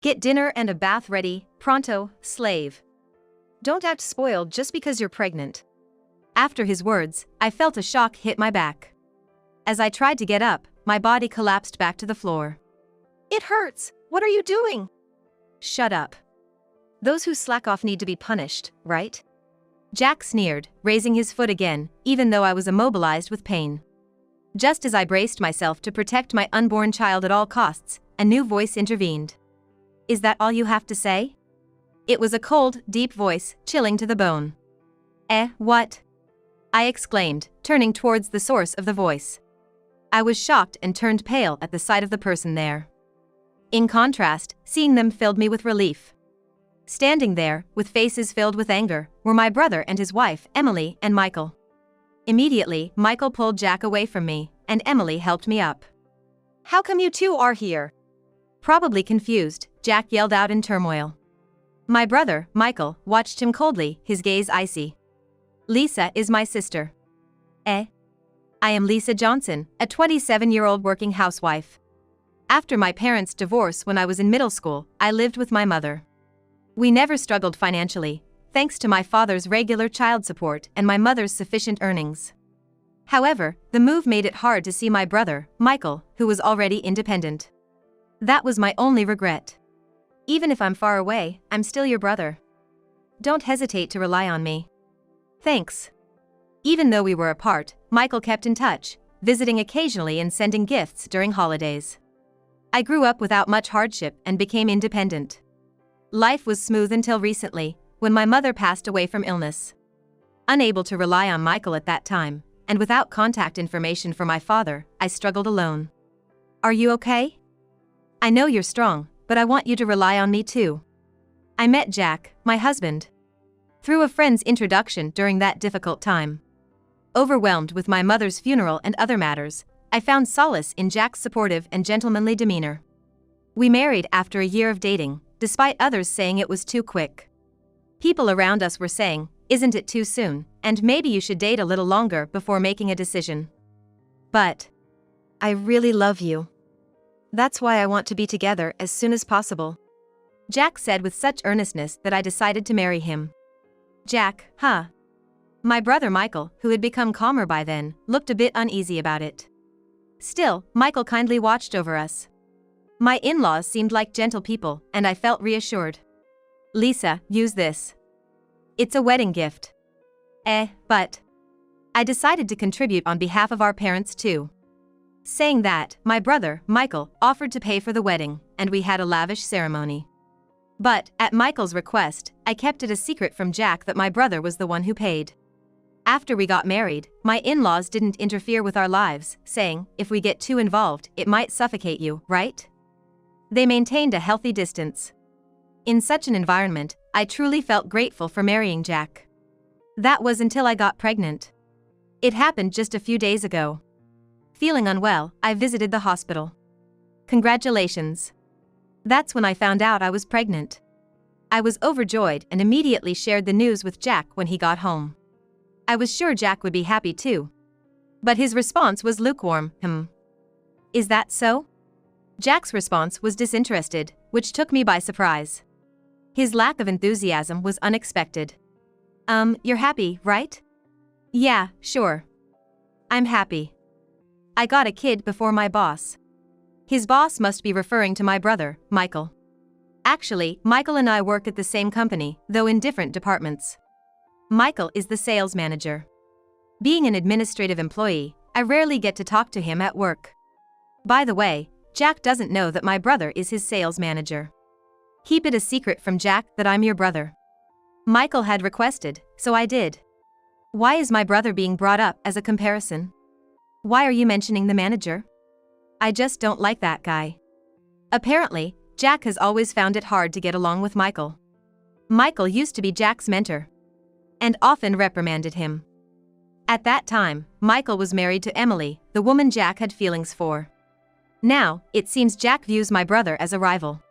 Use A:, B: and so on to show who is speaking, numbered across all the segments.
A: Get dinner and a bath ready, pronto, slave. Don't act spoiled just because you're pregnant. After his words, I felt a shock hit my back. As I tried to get up, my body collapsed back to the floor. It hurts. What are you doing? Shut up. Those who slack off need to be punished, right? Jack sneered, raising his foot again, even though I was immobilized with pain. Just as I braced myself to protect my unborn child at all costs, a new voice intervened. Is that all you have to say? It was a cold, deep voice, chilling to the bone. What? I exclaimed, turning towards the source of the voice. I was shocked and turned pale at the sight of the person there. In contrast, seeing them filled me with relief. Standing there, with faces filled with anger, were my brother and his wife, Emily and Michael. Immediately, Michael pulled Jack away from me, and Emily helped me up. How come you two are here? Probably confused, Jack yelled out in turmoil. My brother, Michael, watched him coldly, his gaze icy. Lisa is my sister. I am Lisa Johnson, a 27-year-old working housewife. After my parents' divorce when I was in middle school, I lived with my mother. We never struggled financially, thanks to my father's regular child support and my mother's sufficient earnings. However, the move made it hard to see my brother, Michael, who was already independent. That was my only regret. Even if I'm far away, I'm still your brother. Don't hesitate to rely on me. Thanks. Even though we were apart, Michael kept in touch, visiting occasionally and sending gifts during holidays. I grew up without much hardship and became independent. Life was smooth until recently, when my mother passed away from illness. Unable to rely on Michael at that time, and without contact information for my father, I struggled alone. Are you okay? I know you're strong, but I want you to rely on me too. I met Jack, my husband, through a friend's introduction during that difficult time. Overwhelmed with my mother's funeral and other matters, I found solace in Jack's supportive and gentlemanly demeanor. We married after a year of dating, despite others saying it was too quick. People around us were saying, "Isn't it too soon, and maybe you should date a little longer before making a decision." But I really love you. That's why I want to be together as soon as possible. Jack said with such earnestness that I decided to marry him. Jack, huh? My brother Michael, who had become calmer by then, looked a bit uneasy about it. Still, Michael kindly watched over us. My in-laws seemed like gentle people, and I felt reassured. Lisa, use this. It's a wedding gift. But I decided to contribute on behalf of our parents too. Saying that, my brother, Michael, offered to pay for the wedding, and we had a lavish ceremony. But, at Michael's request, I kept it a secret from Jack that my brother was the one who paid. After we got married, my in-laws didn't interfere with our lives, saying, if we get too involved, it might suffocate you, right? They maintained a healthy distance. In such an environment, I truly felt grateful for marrying Jack. That was until I got pregnant. It happened just a few days ago. Feeling unwell, I visited the hospital. Congratulations. That's when I found out I was pregnant. I was overjoyed and immediately shared the news with Jack when he got home. I was sure Jack would be happy too. But his response was lukewarm, Is that so? Jack's response was disinterested, which took me by surprise. His lack of enthusiasm was unexpected. You're happy, right? Yeah, sure. I'm happy. I got a kid before my boss. His boss must be referring to my brother, Michael. Actually, Michael and I work at the same company, though in different departments. Michael is the sales manager. Being an administrative employee, I rarely get to talk to him at work. By the way, Jack doesn't know that my brother is his sales manager. Keep it a secret from Jack that I'm your brother. Michael had requested, so I did. Why is my brother being brought up as a comparison? Why are you mentioning the manager? I just don't like that guy. Apparently, Jack has always found it hard to get along with Michael. Michael used to be Jack's mentor, and often reprimanded him. At that time, Michael was married to Emily, the woman Jack had feelings for. Now, it seems Jack views my brother as a rival.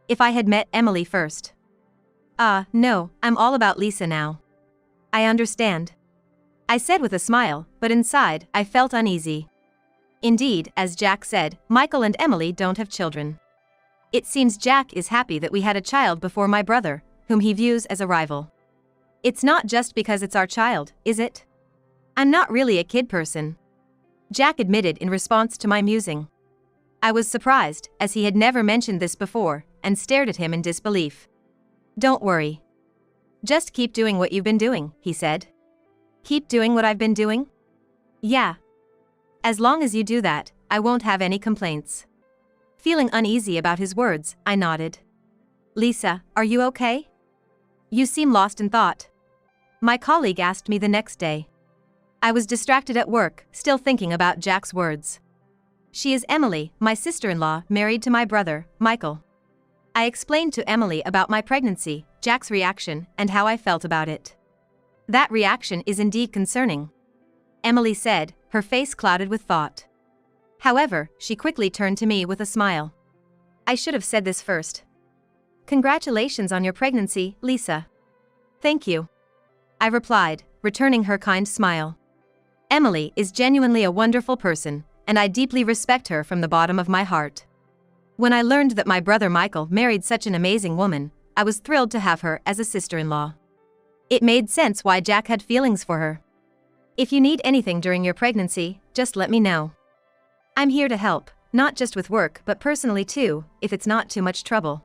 A: If I had met Emily first. No, I'm all about Lisa now. I understand. I said with a smile, but inside, I felt uneasy. Indeed, as Jack said, Michael and Emily don't have children. It seems Jack is happy that we had a child before my brother, whom he views as a rival. It's not just because it's our child, is it? I'm not really a kid person, Jack admitted in response to my musing. I was surprised, as he had never mentioned this before, and stared at him in disbelief. Don't worry. Just keep doing what you've been doing, he said. Keep doing what I've been doing? Yeah. As long as you do that, I won't have any complaints. Feeling uneasy about his words, I nodded. Lisa, are you okay? You seem lost in thought. My colleague asked me the next day. I was distracted at work, still thinking about Jack's words. She is Emily, my sister-in-law, married to my brother, Michael. I explained to Emily about my pregnancy, Jack's reaction, and how I felt about it. That reaction is indeed concerning, Emily said, her face clouded with thought. However, she quickly turned to me with a smile. I should have said this first. Congratulations on your pregnancy, Lisa. Thank you, I replied, returning her kind smile. Emily is genuinely a wonderful person, and I deeply respect her from the bottom of my heart. When I learned that my brother Michael married such an amazing woman, I was thrilled to have her as a sister-in-law. It made sense why Jack had feelings for her. If you need anything during your pregnancy, just let me know. I'm here to help, not just with work but personally too, if it's not too much trouble.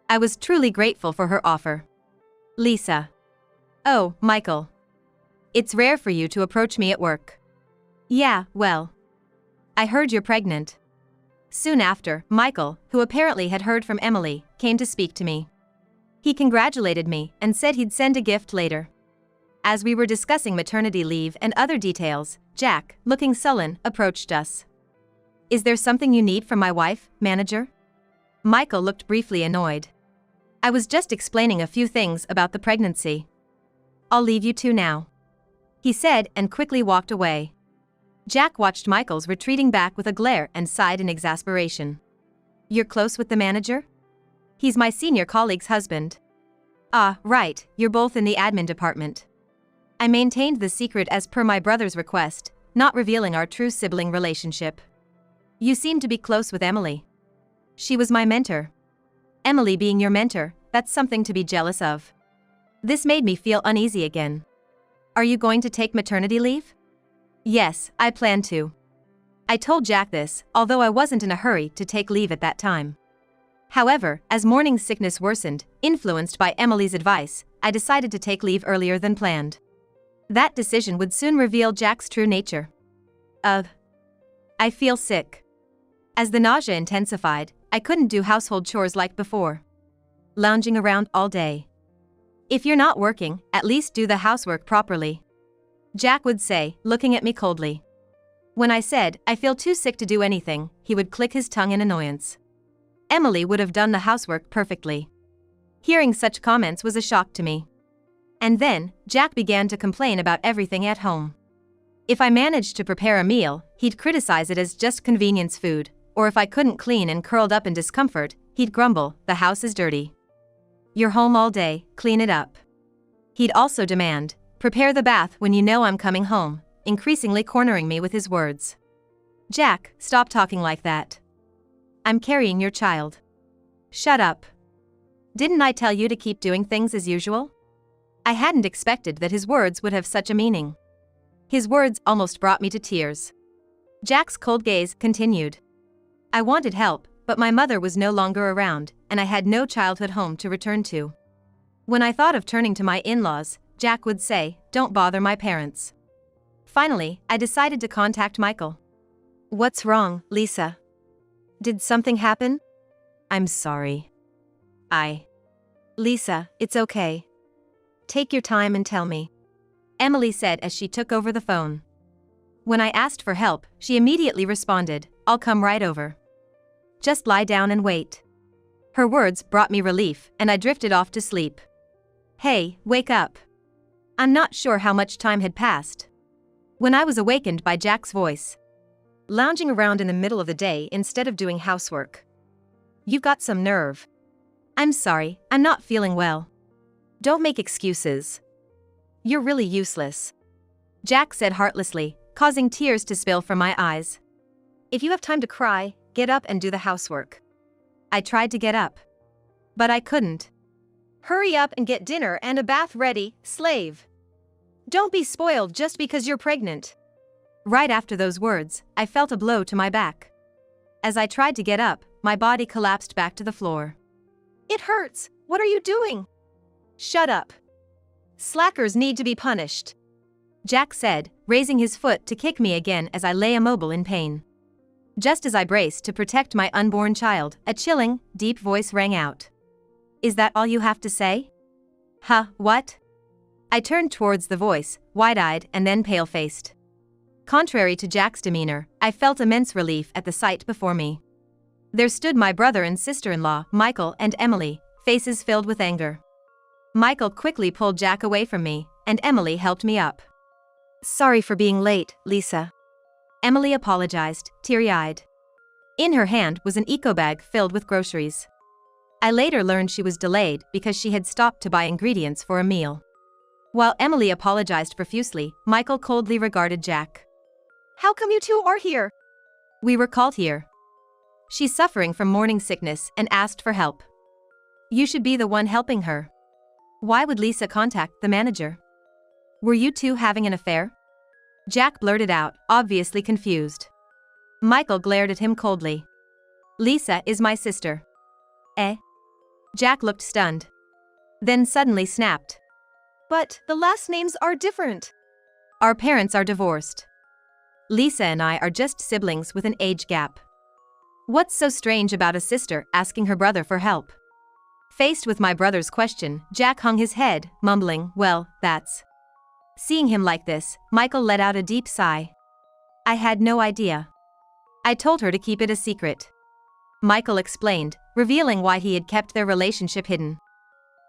A: I was truly grateful for her offer. Lisa. Oh, Michael. It's rare for you to approach me at work. Yeah, well. I heard you're pregnant. Soon after, Michael, who apparently had heard from Emily, came to speak to me. He congratulated me and said he'd send a gift later. As we were discussing maternity leave and other details, Jack, looking sullen, approached us. Is there something you need from my wife, manager? Michael looked briefly annoyed. I was just explaining a few things about the pregnancy. I'll leave you two now, he said and quickly walked away. Jack watched Michael's retreating back with a glare and sighed in exasperation. You're close with the manager? He's my senior colleague's husband. Ah, right, you're both in the admin department. I maintained the secret as per my brother's request, not revealing our true sibling relationship. You seem to be close with Emily. She was my mentor. Emily being your mentor, that's something to be jealous of. This made me feel uneasy again. Are you going to take maternity leave? Yes, I plan to. I told Jack this, although I wasn't in a hurry to take leave at that time. However, as morning sickness worsened, influenced by Emily's advice, I decided to take leave earlier than planned. That decision would soon reveal Jack's true nature. I feel sick. As the nausea intensified, I couldn't do household chores like before. Lounging around all day. If you're not working, at least do the housework properly, Jack would say, looking at me coldly. When I said, I feel too sick to do anything, he would click his tongue in annoyance. Emily would have done the housework perfectly. Hearing such comments was a shock to me. And then, Jack began to complain about everything at home. If I managed to prepare a meal, he'd criticize it as just convenience food, or if I couldn't clean and curled up in discomfort, he'd grumble, the house is dirty. You're home all day, clean it up. He'd also demand, prepare the bath when you know I'm coming home, increasingly cornering me with his words. Jack, stop talking like that. I'm carrying your child. Shut up. Didn't I tell you to keep doing things as usual? I hadn't expected that his words would have such a meaning. His words almost brought me to tears. Jack's cold gaze continued. I wanted help, but my mother was no longer around, and I had no childhood home to return to. When I thought of turning to my in-laws, Jack would say, don't bother my parents. Finally, I decided to contact Michael. What's wrong, Lisa? Did something happen? I'm sorry. Lisa, it's okay. Take your time and tell me, Emily said as she took over the phone. When I asked for help, she immediately responded, I'll come right over. Just lie down and wait. Her words brought me relief, and I drifted off to sleep. Hey, wake up. I'm not sure how much time had passed when I was awakened by Jack's voice. Lounging around in the middle of the day instead of doing housework. You've got some nerve. I'm sorry, I'm not feeling well. Don't make excuses. You're really useless, Jack said heartlessly, causing tears to spill from my eyes. If you have time to cry, get up and do the housework. I tried to get up. But I couldn't. Hurry up and get dinner and a bath ready, slave. Don't be spoiled just because you're pregnant. Right after those words, I felt a blow to my back. As I tried to get up, my body collapsed back to the floor. It hurts. What are you doing? Shut up. Slackers need to be punished, Jack said, raising his foot to kick me again as I lay immobile in pain. Just as I braced to protect my unborn child, a chilling, deep voice rang out. Is that all you have to say? Huh, what? I turned towards the voice, wide-eyed and then pale-faced. Contrary to Jack's demeanor, I felt immense relief at the sight before me. There stood my brother and sister-in-law, Michael and Emily, faces filled with anger. Michael quickly pulled Jack away from me, and Emily helped me up. Sorry for being late, Lisa. Emily apologized, teary-eyed. In her hand was an eco-bag filled with groceries. I later learned she was delayed because she had stopped to buy ingredients for a meal. While Emily apologized profusely, Michael coldly regarded Jack. How come you two are here? We were called here. She's suffering from morning sickness and asked for help. You should be the one helping her. Why would Lisa contact the manager? Were you two having an affair? Jack blurted out, obviously confused. Michael glared at him coldly. Lisa is my sister. Eh? Jack looked stunned. Then suddenly snapped. But the last names are different. Our parents are divorced. Lisa and I are just siblings with an age gap. What's so strange about a sister asking her brother for help? Faced with my brother's question, Jack hung his head, mumbling, well, that's. Seeing him like this, Michael let out a deep sigh. I had no idea. I told her to keep it a secret. Michael explained, revealing why he had kept their relationship hidden.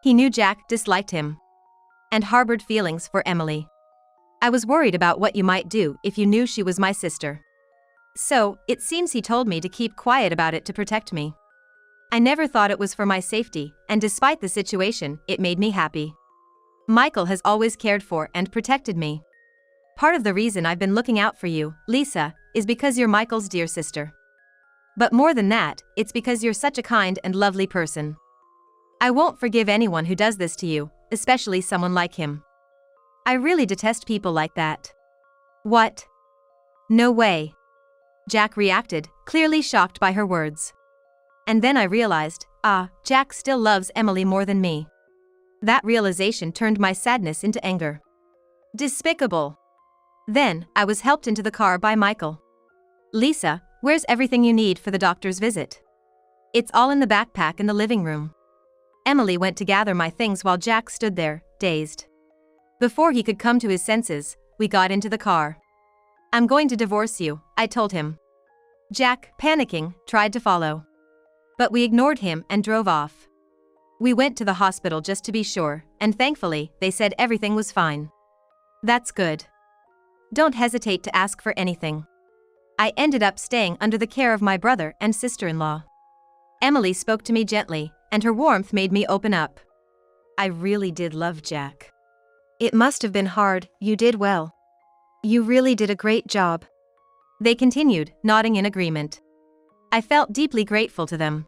A: He knew Jack disliked him and harbored feelings for Emily. I was worried about what you might do if you knew she was my sister. So, it seems he told me to keep quiet about it to protect me. I never thought it was for my safety, and despite the situation, it made me happy. Michael has always cared for and protected me. Part of the reason I've been looking out for you, Lisa, is because you're Michael's dear sister. But more than that, it's because you're such a kind and lovely person. I won't forgive anyone who does this to you, especially someone like him. I really detest people like that. What? No way. Jack reacted, clearly shocked by her words. And then I realized, Jack still loves Emily more than me. That realization turned my sadness into anger. Despicable. Then, I was helped into the car by Michael. Lisa, where's everything you need for the doctor's visit? It's all in the backpack in the living room. Emily went to gather my things while Jack stood there, dazed. Before he could come to his senses, we got into the car. I'm going to divorce you, I told him. Jack, panicking, tried to follow. But we ignored him and drove off. We went to the hospital just to be sure, and thankfully, they said everything was fine. That's good. Don't hesitate to ask for anything. I ended up staying under the care of my brother and sister-in-law. Emily spoke to me gently, and her warmth made me open up. I really did love Jack. It must have been hard, you did well. You really did a great job. They continued, nodding in agreement. I felt deeply grateful to them.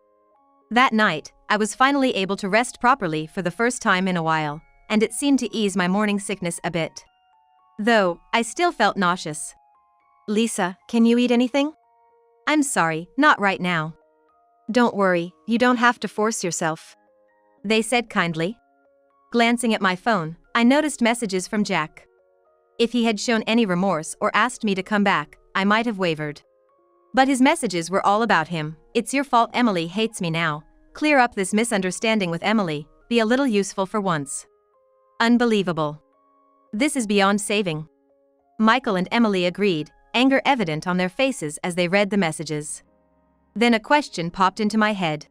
A: That night, I was finally able to rest properly for the first time in a while, and it seemed to ease my morning sickness a bit. Though, I still felt nauseous. Lisa, can you eat anything? I'm sorry, not right now. Don't worry, you don't have to force yourself. They said kindly. Glancing at my phone, I noticed messages from Jack. If he had shown any remorse or asked me to come back, I might have wavered. But his messages were all about him. It's your fault Emily hates me now. Clear up this misunderstanding with Emily, be a little useful for once. Unbelievable. This is beyond saving. Michael and Emily agreed, anger evident on their faces as they read the messages. Then a question popped into my head.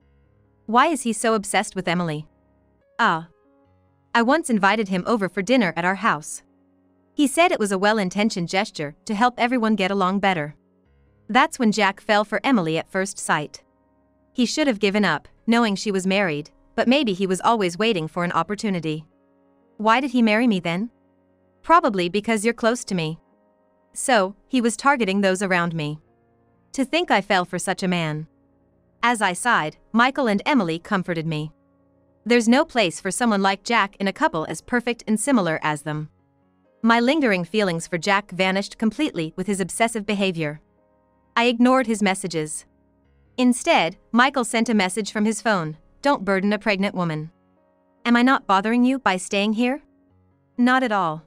A: Why is he so obsessed with Emily? I once invited him over for dinner at our house. He said it was a well-intentioned gesture to help everyone get along better. That's when Jack fell for Emily at first sight. He should have given up, knowing she was married, but maybe he was always waiting for an opportunity. Why did he marry me then? Probably because you're close to me. So, he was targeting those around me. To think I fell for such a man. As I sighed, Michael and Emily comforted me. There's no place for someone like Jack in a couple as perfect and similar as them. My lingering feelings for Jack vanished completely with his obsessive behavior. I ignored his messages. Instead, Michael sent a message from his phone: "Don't burden a pregnant woman. Am I not bothering you by staying here?" Not at all.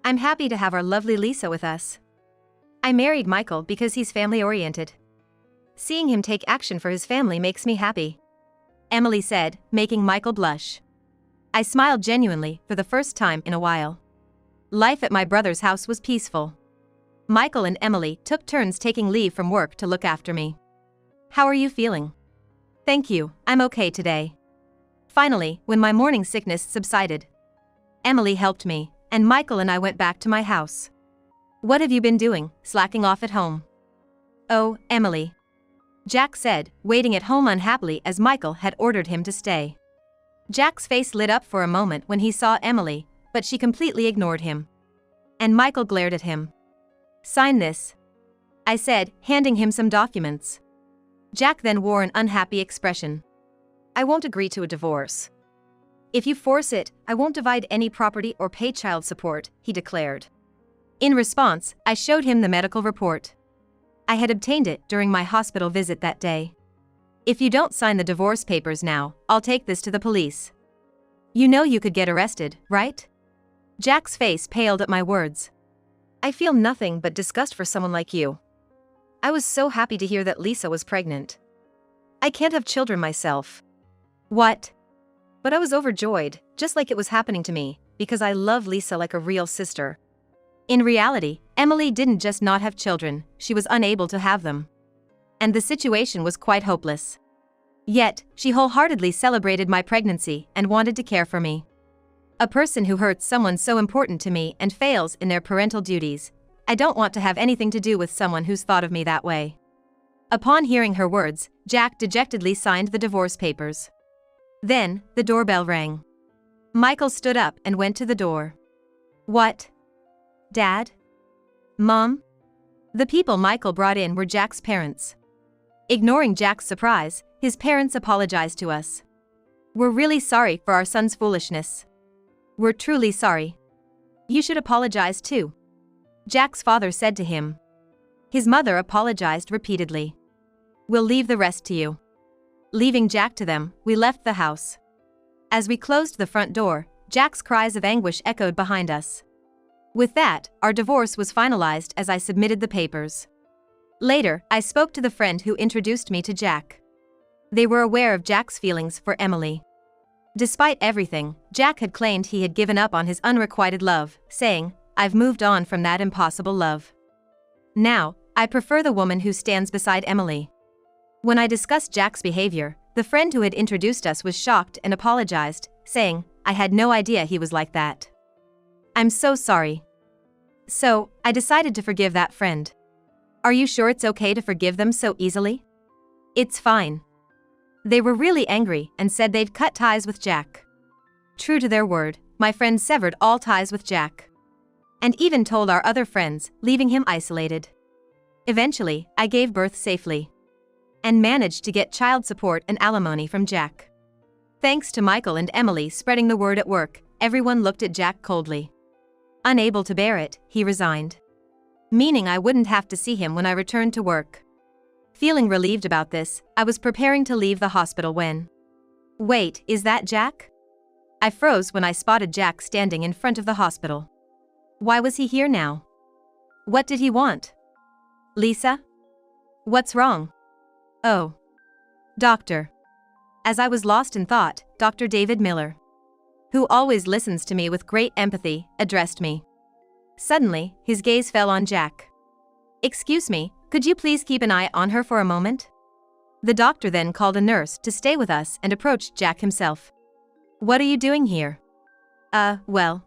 A: I'm happy to have our lovely Lisa with us. I married Michael because he's family-oriented. Seeing him take action for his family makes me happy, Emily said, making Michael blush. I smiled genuinely for the first time in a while. Life at my brother's house was peaceful. Michael and Emily took turns taking leave from work to look after me. How are you feeling? Thank you, I'm okay today. Finally, when my morning sickness subsided, Emily helped me, and Michael and I went back to my house. What have you been doing, slacking off at home? Oh, Emily, Jack said, waiting at home unhappily as Michael had ordered him to stay. Jack's face lit up for a moment when he saw Emily, but she completely ignored him. And Michael glared at him. Sign this, I said, handing him some documents. Jack then wore an unhappy expression. I won't agree to a divorce. If you force it, I won't divide any property or pay child support, he declared. In response, I showed him the medical report. I had obtained it during my hospital visit that day. If you don't sign the divorce papers now, I'll take this to the police. You know you could get arrested, right? Jack's face paled at my words. I feel nothing but disgust for someone like you. I was so happy to hear that Lisa was pregnant. I can't have children myself. What? But I was overjoyed, just like it was happening to me, because I love Lisa like a real sister. In reality, Emily didn't just not have children, she was unable to have them. And the situation was quite hopeless. Yet, she wholeheartedly celebrated my pregnancy and wanted to care for me. A person who hurts someone so important to me and fails in their parental duties, I don't want to have anything to do with someone who's thought of me that way. Upon hearing her words, Jack dejectedly signed the divorce papers. Then, the doorbell rang. Michael stood up and went to the door. What? Dad? Mom? The people Michael brought in were Jack's parents. Ignoring Jack's surprise, his parents apologized to us. We're really sorry for our son's foolishness. We're truly sorry. You should apologize too, Jack's father said to him. His mother apologized repeatedly. We'll leave the rest to you. Leaving Jack to them, we left the house. As we closed the front door, Jack's cries of anguish echoed behind us. With that, our divorce was finalized as I submitted the papers. Later, I spoke to the friend who introduced me to Jack. They were aware of Jack's feelings for Emily. Despite everything, Jack had claimed he had given up on his unrequited love, saying, I've moved on from that impossible love. Now, I prefer the woman who stands beside Emily. When I discussed Jack's behavior, the friend who had introduced us was shocked and apologized, saying, I had no idea he was like that. I'm so sorry. So, I decided to forgive that friend. Are you sure it's okay to forgive them so easily? It's fine. They were really angry and said they'd cut ties with Jack. True to their word, my friend severed all ties with Jack. And even told our other friends, leaving him isolated. Eventually, I gave birth safely. And managed to get child support and alimony from Jack. Thanks to Michael and Emily spreading the word at work, everyone looked at Jack coldly. Unable to bear it, he resigned. Meaning I wouldn't have to see him when I returned to work. Feeling relieved about this, I was preparing to leave the hospital when... Wait, is that Jack? I froze when I spotted Jack standing in front of the hospital. Why was he here now? What did he want? Lisa? What's wrong? Oh. Doctor. As I was lost in thought, Dr. David Miller, who always listens to me with great empathy, addressed me. Suddenly, his gaze fell on Jack. Excuse me, could you please keep an eye on her for a moment? The doctor then called a nurse to stay with us and approached Jack himself. What are you doing here? Well.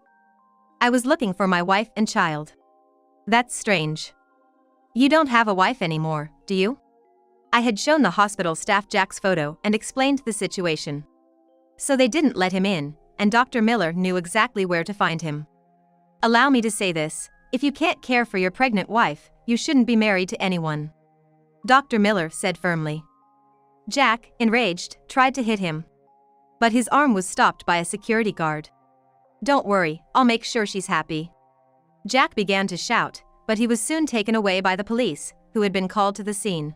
A: I was looking for my wife and child. That's strange. You don't have a wife anymore, do you? I had shown the hospital staff Jack's photo and explained the situation. So they didn't let him in, and Dr. Miller knew exactly where to find him. Allow me to say this, if you can't care for your pregnant wife, you shouldn't be married to anyone. Dr. Miller said firmly. Jack, enraged, tried to hit him. But his arm was stopped by a security guard. "Don't worry, I'll make sure she's happy." Jack began to shout, but he was soon taken away by the police, who had been called to the scene.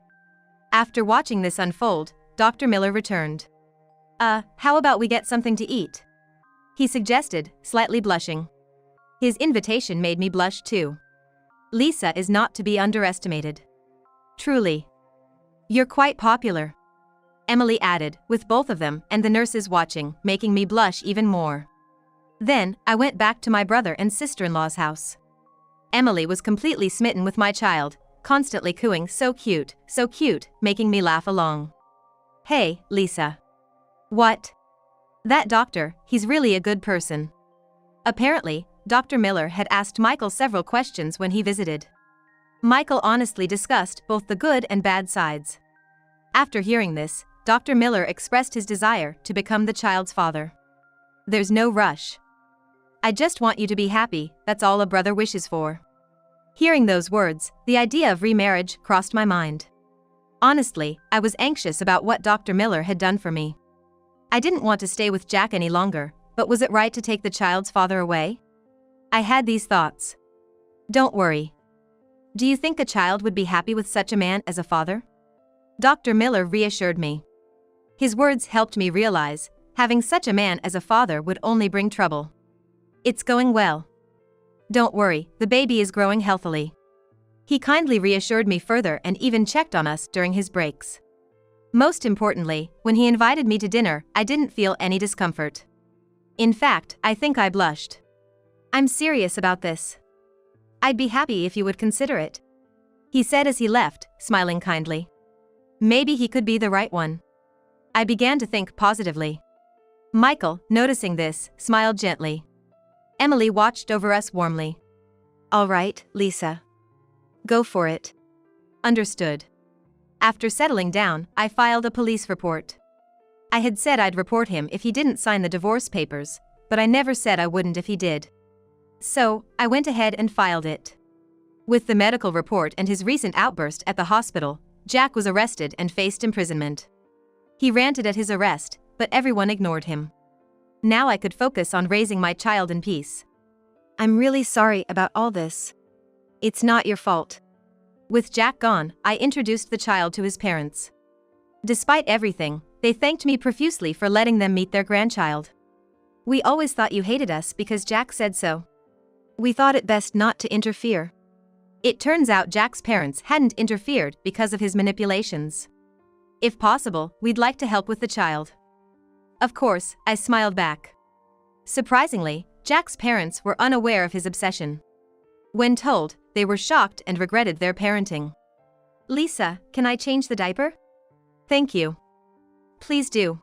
A: After watching this unfold, Dr. Miller returned. How about we get something to eat?" he suggested, slightly blushing. His invitation made me blush too. Lisa is not to be underestimated. Truly. "You're quite popular," Emily added, with both of them and the nurses watching, making me blush even more. Then, I went back to my brother and sister-in-law's house. Emily was completely smitten with my child, constantly cooing, so cute, making me laugh along. "Hey, Lisa." "What?" "That doctor, he's really a good person." Apparently, Dr. Miller had asked Michael several questions when he visited. Michael honestly discussed both the good and bad sides. After hearing this, Dr. Miller expressed his desire to become the child's father. "There's no rush. I just want you to be happy, that's all a brother wishes for." Hearing those words, the idea of remarriage crossed my mind. Honestly, I was anxious about what Dr. Miller had done for me. I didn't want to stay with Jack any longer, but was it right to take the child's father away? I had these thoughts. "Don't worry. Do you think a child would be happy with such a man as a father?" Dr. Miller reassured me. His words helped me realize, having such a man as a father would only bring trouble. "It's going well. Don't worry, the baby is growing healthily." He kindly reassured me further and even checked on us during his breaks. Most importantly, when he invited me to dinner, I didn't feel any discomfort. In fact, I think I blushed. "I'm serious about this. I'd be happy if you would consider it," he said as he left, smiling kindly. Maybe he could be the right one. I began to think positively. Michael, noticing this, smiled gently. Emily watched over us warmly. "All right, Lisa. Go for it." "Understood." After settling down, I filed a police report. I had said I'd report him if he didn't sign the divorce papers, but I never said I wouldn't if he did. So, I went ahead and filed it. With the medical report and his recent outburst at the hospital, Jack was arrested and faced imprisonment. He ranted at his arrest, but everyone ignored him. Now I could focus on raising my child in peace. "I'm really sorry about all this. It's not your fault." With Jack gone, I introduced the child to his parents. Despite everything, they thanked me profusely for letting them meet their grandchild. "We always thought you hated us because Jack said so. We thought it best not to interfere." It turns out Jack's parents hadn't interfered because of his manipulations. "If possible, we'd like to help with the child." Of course, I smiled back. Surprisingly, Jack's parents were unaware of his obsession. When told, they were shocked and regretted their parenting. "Lisa, can I change the diaper?" "Thank you." "Please do."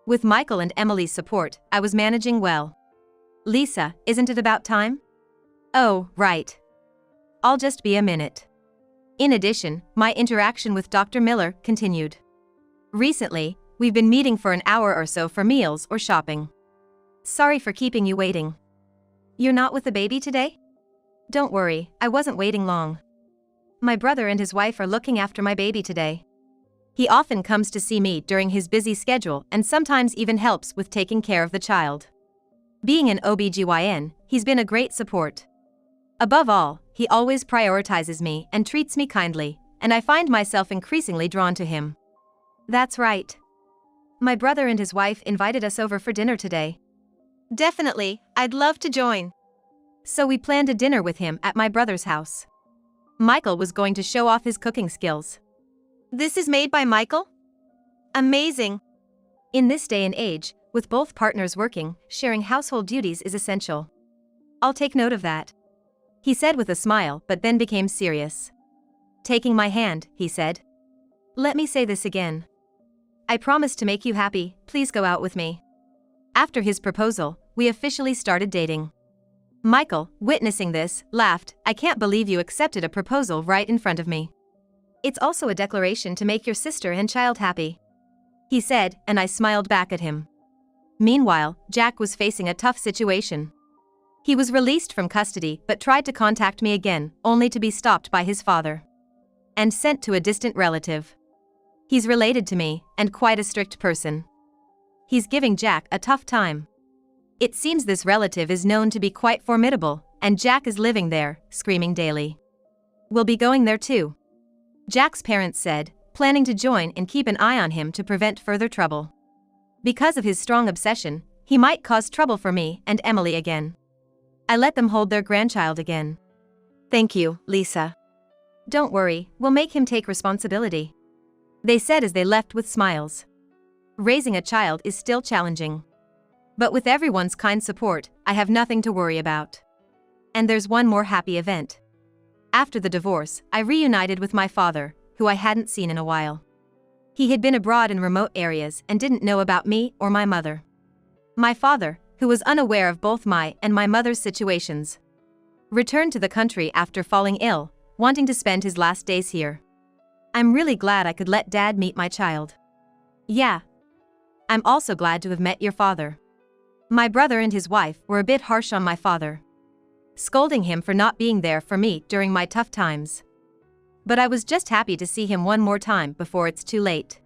A: With Michael and Emily's support, I was managing well. "Lisa, isn't it about time?" "Oh, right. I'll just be a minute." In addition, my interaction with Dr. Miller continued. Recently, we've been meeting for an hour or so for meals or shopping. "Sorry for keeping you waiting. You're not with the baby today?" "Don't worry, I wasn't waiting long. My brother and his wife are looking after my baby today. He often comes to see me during his busy schedule and sometimes even helps with taking care of the child. Being an OBGYN, he's been a great support. Above all, he always prioritizes me and treats me kindly, and I find myself increasingly drawn to him." "That's right. My brother and his wife invited us over for dinner today." "Definitely, I'd love to join." So we planned a dinner with him at my brother's house. Michael was going to show off his cooking skills. "This is made by Michael? Amazing." In this day and age, with both partners working, sharing household duties is essential. "I'll take note of that," he said with a smile, but then became serious. Taking my hand, he said, "Let me say this again. I promise to make you happy, please go out with me." After his proposal, we officially started dating. Michael, witnessing this, laughed. "I can't believe you accepted a proposal right in front of me. It's also a declaration to make your sister and child happy," he said, and I smiled back at him. Meanwhile, Jack was facing a tough situation. He was released from custody but tried to contact me again, only to be stopped by his father and sent to a distant relative. He's related to me, and quite a strict person. He's giving Jack a tough time. It seems this relative is known to be quite formidable, and Jack is living there, screaming daily. We'll be going there too. Jack's parents said, planning to join and keep an eye on him to prevent further trouble. Because of his strong obsession, he might cause trouble for me and Emily again. I let them hold their grandchild again. Thank you, Lisa. Don't worry, we'll make him take responsibility. They said as they left with smiles. Raising a child is still challenging. But with everyone's kind support, I have nothing to worry about. And there's one more happy event. After the divorce, I reunited with my father, who I hadn't seen in a while. He had been abroad in remote areas and didn't know about me or my mother. My father, who was unaware of both my and my mother's situations, returned to the country after falling ill, wanting to spend his last days here. I'm really glad I could let Dad meet my child. Yeah. I'm also glad to have met your father. My brother and his wife were a bit harsh on my father, scolding him for not being there for me during my tough times. But I was just happy to see him one more time before it's too late.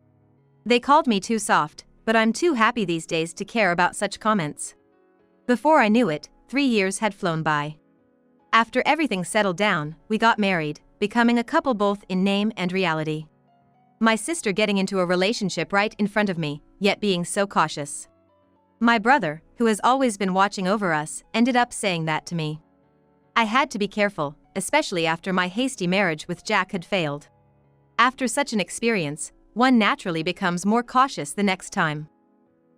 A: They called me too soft, but I'm too happy these days to care about such comments. Before I knew it, 3 years had flown by. After everything settled down, we got married, becoming a couple both in name and reality. My sister getting into a relationship right in front of me, yet being so cautious. My brother, who has always been watching over us, ended up saying that to me. I had to be careful, especially after my hasty marriage with Jack had failed. After such an experience, one naturally becomes more cautious the next time.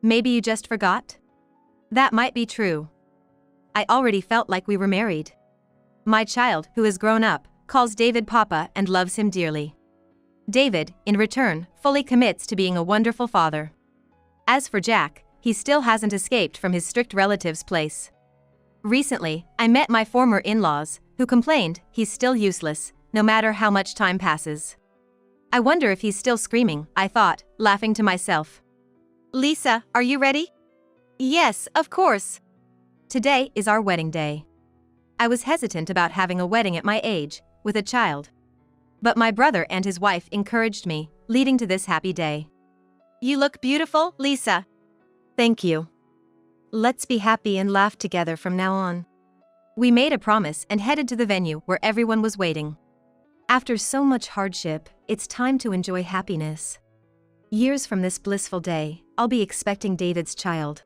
A: Maybe you just forgot? That might be true. I already felt like we were married. My child, who has grown up, calls David Papa and loves him dearly. David, in return, fully commits to being a wonderful father. As for Jack, he still hasn't escaped from his strict relatives' place. Recently, I met my former in-laws, who complained he's still useless, no matter how much time passes. I wonder if he's still screaming, I thought, laughing to myself. Lisa, are you ready? Yes, of course. Today is our wedding day. I was hesitant about having a wedding at my age, with a child. But my brother and his wife encouraged me, leading to this happy day. You look beautiful, Lisa. Thank you. Let's be happy and laugh together from now on. We made a promise and headed to the venue where everyone was waiting. After so much hardship, it's time to enjoy happiness. Years from this blissful day, I'll be expecting David's child.